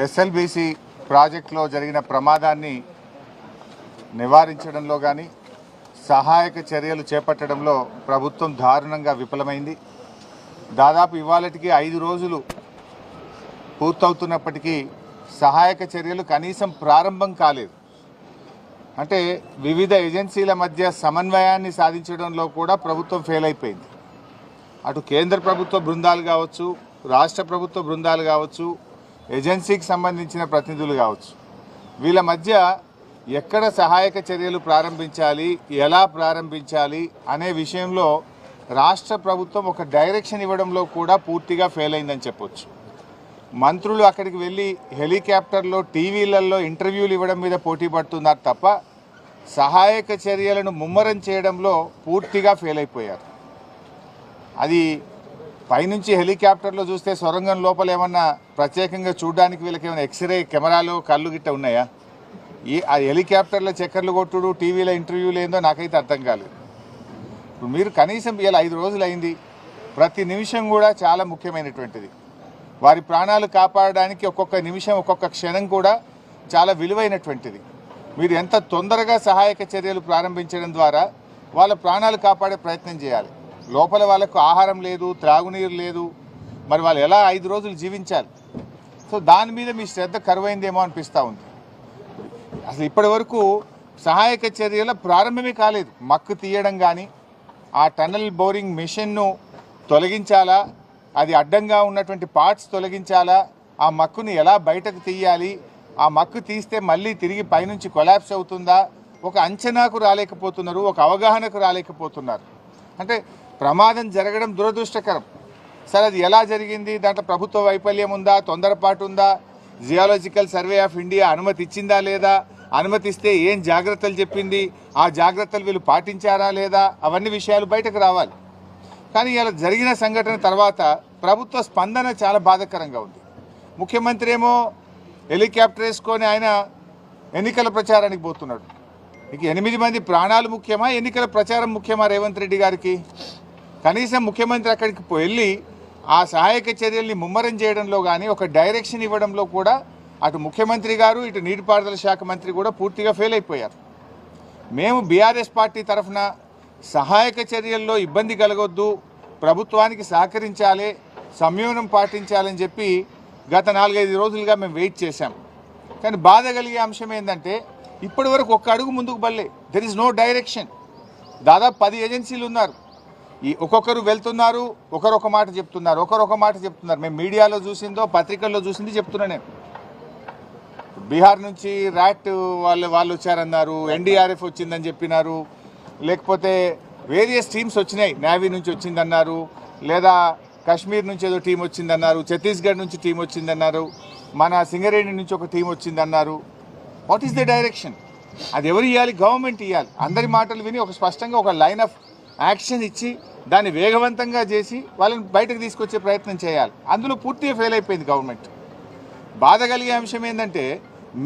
SLBC ప్రాజెక్టులో జరిగిన ప్రమాదాన్ని నివారించడంలో కానీ సహాయక చర్యలు చేపట్టడంలో ప్రభుత్వం దారుణంగా విఫలమైంది. దాదాపు ఇవాళటికి 5 రోజులు పూర్తవుతున్నప్పటికీ సహాయక చర్యలు కనీసం ప్రారంభం కాలేదు. అంటే వివిధ ఏజెన్సీల మధ్య సమన్వయాన్ని సాధించడంలో కూడా ప్రభుత్వం ఫెయిల్ అయిపోయింది. అటు కేంద్ర ప్రభుత్వ బృందాలు కావచ్చు, రాష్ట్ర ప్రభుత్వ బృందాలు కావచ్చు, ఏజెన్సీకి సంబంధించిన ప్రతినిధులు కావచ్చు, వీళ్ళ మధ్య ఎక్కడ సహాయక చర్యలు ప్రారంభించాలి, ఎలా ప్రారంభించాలి అనే విషయంలో రాష్ట్ర ప్రభుత్వం ఒక డైరెక్షన్ ఇవ్వడంలో కూడా పూర్తిగా ఫెయిల్ అయిందని చెప్పొచ్చు. మంత్రులు అక్కడికి వెళ్ళి హెలికాప్టర్లో టీవీలలో ఇంటర్వ్యూలు ఇవ్వడం మీద పోటీ పడుతున్నారు తప్ప సహాయక చర్యలను ముమ్మరం చేయడంలో పూర్తిగా ఫెయిల్ అయిపోయారు. అది పైనుంచి హెలికాప్టర్లో చూస్తే సొరంగం లోపల ఏమన్నా ప్రత్యేకంగా చూడడానికి వీళ్ళకి ఏమైనా ఎక్స్రే కెమెరాలు కళ్ళు గిట్ట ఉన్నాయా? ఆ హెలికాప్టర్లో చక్కర్లు కొట్టుడు, టీవీలో ఇంటర్వ్యూలు ఏందో నాకైతే అర్థం కాలేదు. ఇప్పుడు మీరు కనీసం ఇలా 5 రోజులు అయింది, ప్రతి నిమిషం కూడా చాలా ముఖ్యమైనటువంటిది. వారి ప్రాణాలు కాపాడడానికి ఒక్కొక్క నిమిషం, ఒక్కొక్క క్షణం కూడా చాలా విలువైనటువంటిది. మీరు ఎంత తొందరగా సహాయక చర్యలు ప్రారంభించడం ద్వారా వాళ్ళ ప్రాణాలు కాపాడే ప్రయత్నం చేయాలి. లోపల వాళ్ళకు ఆహారం లేదు, త్రాగునీరు లేదు, మరి వాళ్ళు ఎలా 5 రోజులు జీవించాలి? సో దాని మీద మీ శ్రద్ధ కరువైందేమో అనిపిస్తూ ఉంది. అసలు ఇప్పటి వరకు సహాయక చర్యల ప్రారంభమే కాలేదు. మక్కు తీయడం కానీ, ఆ టన్నల్ బోరింగ్ మిషన్ను తొలగించాలా, అది అడ్డంగా ఉన్నటువంటి పార్ట్స్ తొలగించాలా, ఆ మక్కుని ఎలా బయటకు తీయాలి, ఆ మక్కు తీస్తే మళ్ళీ తిరిగి పైనుంచి కొలాప్స్ అవుతుందా, ఒక అంచనాకు రాలేకపోతున్నారు, ఒక అవగాహనకు రాలేకపోతున్నారు. అంటే ప్రమాదం జరగడం దురదృష్టకరం. సరే, అది ఎలా జరిగింది, దాంట్లో ప్రభుత్వ వైఫల్యం ఉందా, తొందరపాటు ఉందా, జియాలజికల్ సర్వే ఆఫ్ ఇండియా అనుమతి ఇచ్చిందా లేదా, అనుమతిస్తే ఏం జాగ్రత్తలు చెప్పింది, ఆ జాగ్రత్తలు వీళ్ళు పాటించారా లేదా, అవన్నీ విషయాలు బయటకు రావాలి. కానీ ఇలా జరిగిన సంఘటన తర్వాత ప్రభుత్వ స్పందన చాలా బాధాకరంగా ఉంది. ముఖ్యమంత్రి ఏమో హెలికాప్టర్ వేసుకొని ఆయన ఎన్నికల ప్రచారానికి పోతున్నాడు. ఇక 8 మంది ప్రాణాలు ముఖ్యమా, ఎన్నికల ప్రచారం ముఖ్యమా రేవంత్ రెడ్డి గారికి? కనీసం ముఖ్యమంత్రి అక్కడికి వెళ్ళి ఆ సహాయక చర్యల్ని ముమ్మరం చేయడంలో కానీ, ఒక డైరెక్షన్ ఇవ్వడంలో కూడా అటు ముఖ్యమంత్రి గారు, ఇటు నీటిపారుదల శాఖ మంత్రి కూడా పూర్తిగా ఫెయిల్ అయిపోయారు. మేము బీఆర్ఎస్ పార్టీ తరఫున సహాయక చర్యల్లో ఇబ్బంది కలగొద్దు, ప్రభుత్వానికి సహకరించాలి, సంయమనం పాటించాలని చెప్పి గత 4-5 రోజులుగా మేము వెయిట్ చేశాం. కానీ బాధ కలిగే అంశం ఏంటంటే ఇప్పటి వరకు ఒక్క అడుగు ముందుకు బల్లే. There is no direction. దాదాపు 10 ఏజెన్సీలు ఉన్నారు. ఈ ఒక్కొక్కరు వెళ్తున్నారు, ఒకరు ఒక మాట చెప్తున్నారు, ఒకరు ఒక మాట చెప్తున్నారు. మేము మీడియాలో చూసిందో, పత్రికల్లో చూసింది చెప్తున్నా నేను. బీహార్ నుంచి ర్యాట్ వాళ్ళు వచ్చారన్నారు, ఎన్డీఆర్ఎఫ్ వచ్చిందని చెప్పినారు, లేకపోతే వేరియస్ టీమ్స్ వచ్చినాయి, నేవీ నుంచి వచ్చిందన్నారు, లేదా కాశ్మీర్ నుంచి ఏదో టీం వచ్చిందన్నారు, ఛత్తీస్గఢ్ నుంచి టీం వచ్చిందన్నారు, మన సింగరేణి నుంచి ఒక టీం వచ్చిందన్నారు. What is the direction? అది ఎవరు ఇవ్వాలి? గవర్నమెంట్ ఇవ్వాలి. అందరి మాటలు విని ఒక స్పష్టంగా ఒక లైన్ ఆఫ్ యాక్షన్ ఇచ్చి దాన్ని వేగవంతంగా చేసి వాళ్ళని బయటకు తీసుకొచ్చే ప్రయత్నం చేయాలి. అందులో పూర్తిగా ఫెయిల్ అయిపోయింది గవర్నమెంట్. బాధ కలిగే అంశం ఏంటంటే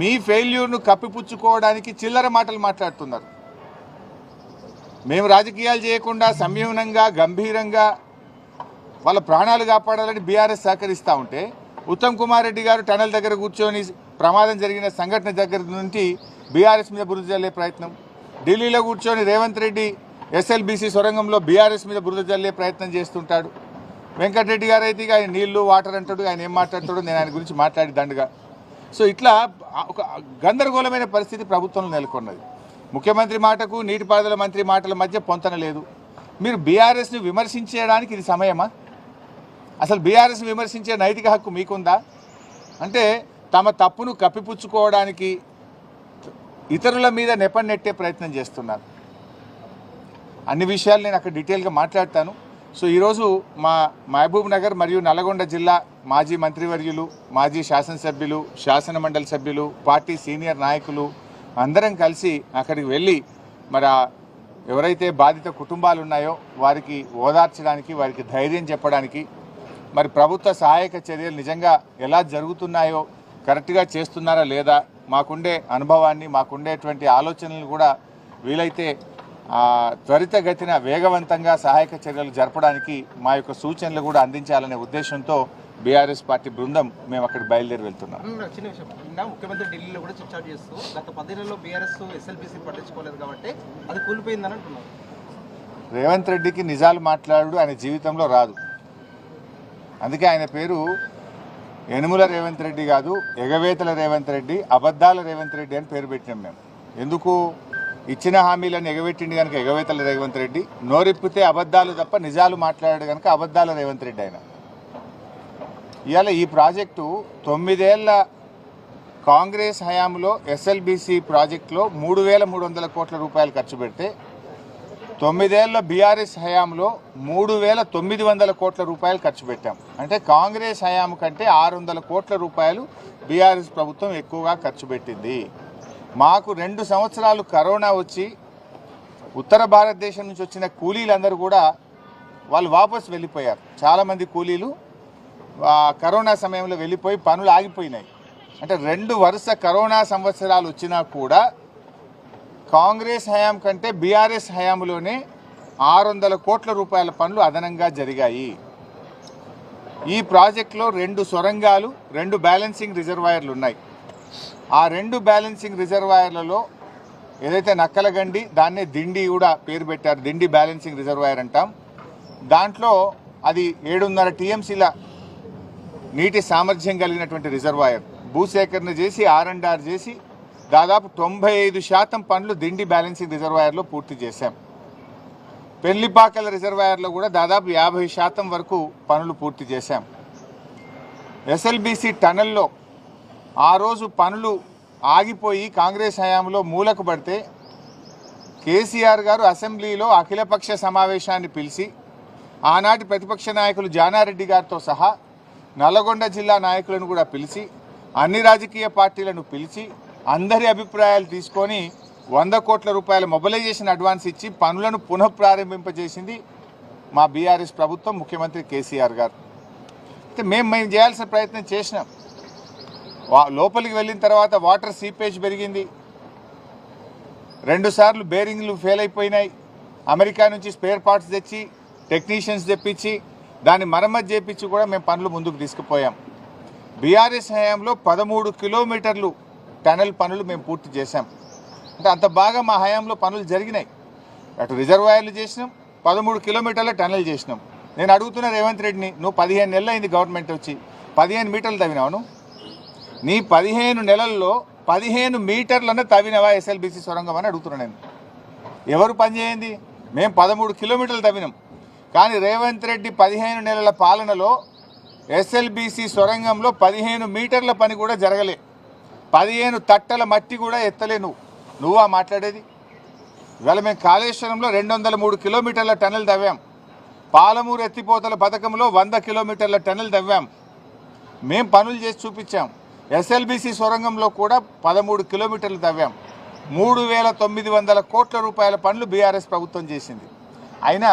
మీ ఫెయిల్యూర్ను కప్పిపుచ్చుకోవడానికి చిల్లర మాటలు మాట్లాడుతున్నారు. మేము రాజకీయాలు చేయకుండా సంయమనంగా, గంభీరంగా వాళ్ళ ప్రాణాలు కాపాడాలని బీఆర్ఎస్ సహకరిస్తూ ఉంటే, ఉత్తమ్ కుమార్ రెడ్డి గారు టనల్ దగ్గర కూర్చొని ప్రమాదం జరిగిన సంఘటన దగ్గర నుంచి బీఆర్ఎస్ మీద బురద జల్లే ప్రయత్నం, ఢిల్లీలో కూర్చొని రేవంత్ రెడ్డి ఎస్ఎల్బీసీ సొరంగంలో బీఆర్ఎస్ మీద బురద జల్లే ప్రయత్నం చేస్తుంటాడు. వెంకటరెడ్డి గారు అయితే ఆయన నీళ్లు, వాటర్ అంటాడు, ఆయన ఏం మాట్లాడతాడు, నేను ఆయన గురించి మాట్లాడి దండగా. సో ఇట్లా ఒక గందరగోళమైన పరిస్థితి ప్రభుత్వంలో నెలకొన్నది. ముఖ్యమంత్రి మాటకు నీటిపారుదల మంత్రి మాటల మధ్య పొంతన లేదు. మీరు బీఆర్ఎస్ని విమర్శించడానికి ఇది సమయమా? అసలు బీఆర్ఎస్ని విమర్శించే నైతిక హక్కు మీకుందా? అంటే తమ తప్పును కప్పిపుచ్చుకోవడానికి ఇతరుల మీద నెపం నెట్టే ప్రయత్నం చేస్తున్నారు. అన్ని విషయాలు నేను అక్కడ డీటెయిల్గా మాట్లాడతాను. సో ఈరోజు మా మహబూబ్ నగర్ మరియు నల్గొండ జిల్లా మాజీ మంత్రివర్యులు, మాజీ శాసనసభ్యులు, శాసన మండలి సభ్యులు, పార్టీ సీనియర్ నాయకులు అందరం కలిసి అక్కడికి వెళ్ళి మరి ఎవరైతే బాధిత కుటుంబాలు ఉన్నాయో వారికి ఓదార్చడానికి, వారికి ధైర్యం చెప్పడానికి, మరి ప్రభుత్వ సహాయక చర్యలు నిజంగా ఎలా జరుగుతున్నాయో, కరెక్ట్గా చేస్తున్నారా లేదా, మాకుండే అనుభవాన్ని, మాకుండేటువంటి ఆలోచనలు కూడా వీలైతే త్వరితగతిన వేగవంతంగా సహాయక చర్యలు జరపడానికి మా యొక్క సూచనలు కూడా అందించాలనే ఉద్దేశంతో బీఆర్ఎస్ పార్టీ బృందం మేము అక్కడికి బయలుదేరి వెళ్తున్నాం. చిన్న విషయం, నిన్న ముఖ్యమంత్రి ఢిల్లీలో కూడా చర్చ చేస్తూ గత 10 నెలల్లో బీఆర్ఎస్ ఎస్ఎల్బీసీ పట్టించుకోలేదు కాబట్టి అది కూలిపోయిందని అంటున్నారు. రేవంత్ రెడ్డికి నిజాలు మాట్లాడు ఆయన జీవితంలో రాదు. అందుకే ఆయన పేరు యనుమల రేవంత్ రెడ్డి కాదు, ఎగవేతల రేవంత్ రెడ్డి, అబద్ధాల రేవంత్ రెడ్డి అని పేరు పెట్టినాం మేము. ఎందుకు? ఇచ్చిన హామీలను ఎగబెట్టింది కనుక ఎగవేతల రేవంత్ రెడ్డి, నోరిప్పితే అబద్ధాలు తప్ప నిజాలు మాట్లాడాడు కనుక అబద్ధాల రేవంత్ రెడ్డి ఆయన. ఇవాళ ఈ ప్రాజెక్టు 9 ఏళ్ల కాంగ్రెస్ హయాంలో ఎస్ఎల్బీసీ ప్రాజెక్టులో 3,300 కోట్ల రూపాయలు ఖర్చు పెడితే 9 ఏళ్ల బీఆర్ఎస్ హయాంలో 3,900 కోట్ల రూపాయలు ఖర్చు పెట్టాం. అంటే కాంగ్రెస్ హయాం కంటే 600 కోట్ల రూపాయలు బీఆర్ఎస్ ప్రభుత్వం ఎక్కువగా ఖర్చు పెట్టింది. మాకు 2 సంవత్సరాలు కరోనా వచ్చి ఉత్తర భారతదేశం నుంచి వచ్చిన కూలీలందరూ కూడా వాళ్ళు వాపసు వెళ్ళిపోయారు. చాలామంది కూలీలు కరోనా సమయంలో వెళ్ళిపోయి పనులు ఆగిపోయినాయి. అంటే 2 వరుస కరోనా సంవత్సరాలు వచ్చినా కూడా కాంగ్రెస్ హయాం కంటే బీఆర్ఎస్ హయాంలోనే 600 కోట్ల రూపాయల పనులు అదనంగా జరిగాయి. ఈ ప్రాజెక్టులో 2 సొరంగాలు, 2 బ్యాలెన్సింగ్ రిజర్వాయర్లు ఉన్నాయి. ఆ 2 బ్యాలెన్సింగ్ రిజర్వాయర్లలో ఏదైతే నక్కలగండి, దాన్నే దిండి కూడా పేరు పెట్టారు, దిండి బ్యాలెన్సింగ్ రిజర్వాయర్ అంటాం. దాంట్లో అది 7.5 టీఎంసీల నీటి సామర్థ్యం కలిగినటువంటి రిజర్వాయర్. భూసేకరణ చేసి R&R చేసి దాదాపు 95% పనులు దిండి బ్యాలెన్సింగ్ రిజర్వాయర్లో పూర్తి చేశాం. పెళ్లిపాకల రిజర్వాయర్లో కూడా దాదాపు 50% వరకు పనులు పూర్తి చేశాం. ఎస్ఎల్బీసీ టనల్లో ఆ రోజు పనులు ఆగిపోయి కాంగ్రెస్ హయాంలో మూలకు పడితే కేసీఆర్ గారు అసెంబ్లీలో అఖిలపక్ష సమావేశాన్ని పిలిచి ఆనాటి ప్రతిపక్ష నాయకులు జానారెడ్డి గారితో సహా నల్లగొండ జిల్లా నాయకులను కూడా పిలిచి అన్ని రాజకీయ పార్టీలను పిలిచి అందరి అభిప్రాయాలు తీసుకొని 100 కోట్ల రూపాయల మొబిలైజేషన్ అడ్వాన్స్ ఇచ్చి పనులను పునఃప్రారంభింపజేసింది మా బీఆర్ఎస్ ప్రభుత్వం, ముఖ్యమంత్రి కేసీఆర్ గారు. అయితే మేము చేయాల్సిన ప్రయత్నం చేసినాం. లోపలికి వెళ్ళిన తర్వాత వాటర్ సీపేజ్ పెరిగింది, 2 సార్లు బేరింగ్లు ఫెయిల్ అయిపోయినాయి. అమెరికా నుంచి స్పేర్ పార్ట్స్ తెచ్చి టెక్నీషియన్స్ తెప్పించి దాన్ని మరమ్మతు చేయించి కూడా మేము పనులు ముందుకు తీసుకుపోయాం. బీఆర్ఎస్ హయాంలో 13 కిలోమీటర్లు టనల్ పనులు మేము పూర్తి చేశాం. అంటే అంత బాగా మా హయాంలో పనులు జరిగినాయి. అటు రిజర్వాయర్లు చేసినాం, 13 కిలోమీటర్ల టనల్ చేసినాం. నేను అడుగుతున్న రేవంత్ రెడ్డిని, నువ్వు 15 నెలలు అయింది గవర్నమెంట్ వచ్చి, 15 మీటర్లు తవ్వినావు. నీ 15 నెలల్లో 15 మీటర్లను తవ్వినవా ఎస్ఎల్బీసీ సొరంగం అని అడుగుతున్నా నేను. ఎవరు పని చేయండి? మేము 13 కిలోమీటర్లు తవ్వినాం. కానీ రేవంత్ రెడ్డి 15 నెలల పాలనలో ఎస్ఎల్బీసీ సొరంగంలో 15 మీటర్ల పని కూడా జరగలే. 15 తట్టల మట్టి కూడా ఎత్తలే. నువ్వా మాట్లాడేది? ఇవాళ మేము కాళేశ్వరంలో 203 కిలోమీటర్ల టనల్ తవ్వాం. పాలమూరు ఎత్తిపోతల పథకంలో 100 కిలోమీటర్ల టనల్ తవ్వాం. మేము పనులు చేసి చూపించాం. ఎస్ఎల్బీసీ సొరంగంలో కూడా 13 కిలోమీటర్లు తవ్వాం. 3,900 కోట్ల రూపాయల పనులు బీఆర్ఎస్ ప్రభుత్వం చేసింది. అయినా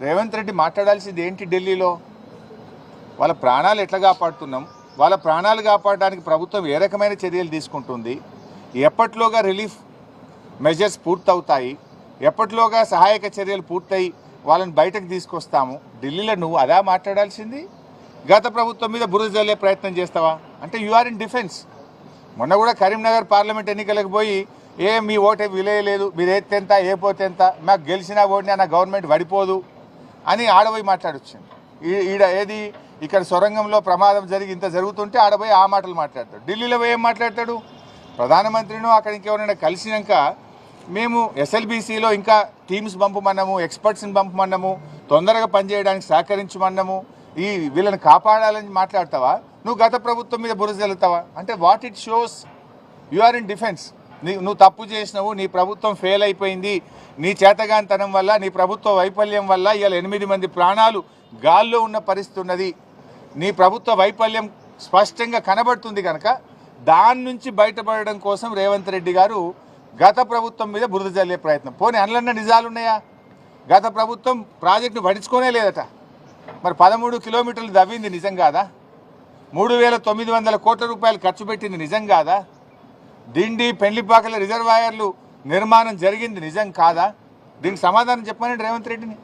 రేవంత్ రెడ్డి మాట్లాడాల్సింది ఏంటి? ఢిల్లీలో వాళ్ళ ప్రాణాలు ఎట్లా కాపాడుతున్నాం, వాళ్ళ ప్రాణాలు కాపాడడానికి ప్రభుత్వం ఏ రకమైన చర్యలు తీసుకుంటుంది, ఎప్పటిలోగా రిలీఫ్ మెజర్స్ పూర్తవుతాయి, ఎప్పటిలోగా సహాయక చర్యలు పూర్తయి వాళ్ళని బయటకు తీసుకొస్తాము. ఢిల్లీలో నువ్వు అదా మాట్లాడాల్సింది? గత ప్రభుత్వం మీద బురద జల్లే ప్రయత్నం చేస్తావా? అంటే యు ఆర్ ఇన్ డిఫెన్స్. మొన్న కూడా కరీంనగర్ పార్లమెంట్ ఎన్నికలకు పోయి మీ ఓటే విలేయలేదు, మీరు ఎత్తెంత ఏ పోతే ఎంత, మాకు గెలిచినా ఓడినా నా గవర్నమెంట్ పడిపోదు అని ఆడబోయి మాట్లాడొచ్చింది. ఈడ ఏది ఇక్కడ సొరంగంలో ప్రమాదం జరిగి ఇంత జరుగుతుంటే ఆడబోయి ఆ మాటలు మాట్లాడతాడు. ఢిల్లీలో పోయి ఏం మాట్లాడతాడు? ప్రధానమంత్రిను అక్కడ ఇంకెవరైనా కలిసినాక మేము ఎస్ఎల్బీసీలో ఇంకా టీమ్స్ పంపమన్నాము, ఎక్స్పర్ట్స్ని పంపమన్నాము, తొందరగా పనిచేయడానికి సహకరించమన్నాము, వీళ్ళని కాపాడాలని మాట్లాడతావా? నువ్వు గత ప్రభుత్వం మీద బురద జల్లుతావా? అంటే what it shows? You are in defence. నువ్వు తప్పు చేసినావు, నీ ప్రభుత్వం ఫెయిల్ అయిపోయింది, నీ చేతగానితనం వల్ల, నీ ప్రభుత్వ వైఫల్యం వల్ల ఇవాళ 8 మంది ప్రాణాలు గాల్లో ఉన్న పరిస్థితి ఉన్నది. నీ ప్రభుత్వ వైఫల్యం స్పష్టంగా కనబడుతుంది కనుక దాని నుంచి బయటపడడం కోసం రేవంత్ రెడ్డి గారు గత ప్రభుత్వం మీద బురద జల్లే ప్రయత్నం. పోనీ అందులో నిజాలున్నాయా? గత ప్రభుత్వం ప్రాజెక్టును పడించుకోనే లేదట. మరి 13 కిలోమీటర్లు దవ్వింది నిజం కాదా? 3,900 కోట్ల రూపాయలు ఖర్చు పెట్టింది నిజం కాదా? దిండి పెళ్లిపాకల రిజర్వాయర్లు నిర్మాణం జరిగింది నిజం కాదా? దీనికి సమాధానం చెప్పమని రేవంత్ రెడ్డిని.